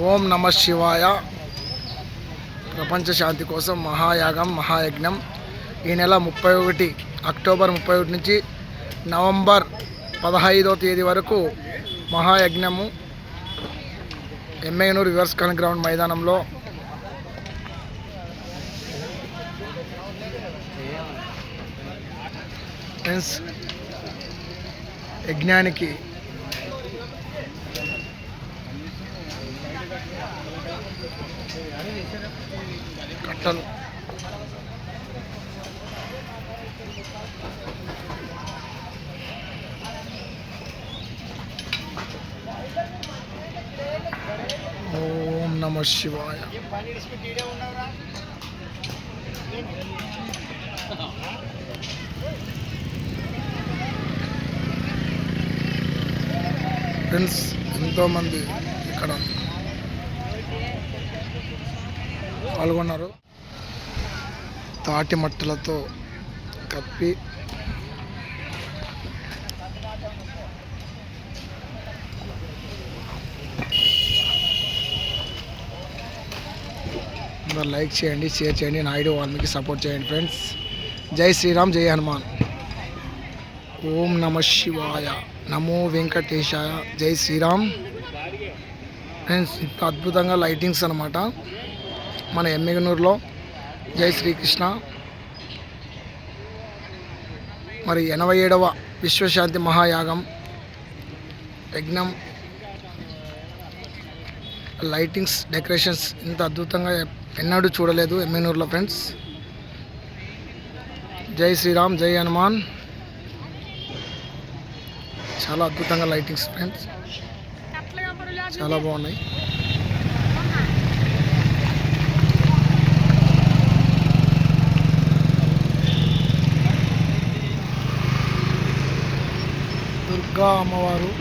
ఓం నమ శివాయ. ప్రపంచ శాంతి కోసం మహాయాగం మహాయజ్ఞం ఈ నెల 31 అక్టోబర్ 31 నుంచి నవంబర్ 15వ తేదీ వరకు మహాయజ్ఞము ఎమ్మెగనూరు రివర్స్ కరెంట్ గ్రౌండ్ మైదానంలో ఫ్రెండ్స్ యజ్ఞానికి కట్టలు ఓం నమ శివాయ. ఫ్రెండ్స్ ఎంతోమంది ఇక్కడ పాల్గొన్నారు. తాటి మట్టలతో కప్పి లైక్ చేయండి, షేర్ చేయండి, నాయుడు వాల్మీకి సపోర్ట్ చేయండి ఫ్రెండ్స్. జై శ్రీరామ్, జై హనుమాన్. ఓం నమ శివాయ, నమో వెంకటేశాయ, జై శ్రీరామ్. ఫ్రెండ్స్ ఇంత అద్భుతంగా లైటింగ్స్ అన్నమాట మన ఎమ్మెగనూరులో. జై శ్రీకృష్ణ. మరి 87వ విశ్వశాంతి మహాయాగం యజ్ఞం లైటింగ్స్ డెకరేషన్స్ ఇంత అద్భుతంగా ఎన్నడూ చూడలేదు ఎమ్మెగనూరులో ఫ్రెండ్స్. జై శ్రీరామ్, జై హనుమాన్. చాలా అద్భుతంగా లైటింగ్స్ ఫ్రెండ్స్, చాలా బాగున్నాయి. దుర్గా అమ్మవారు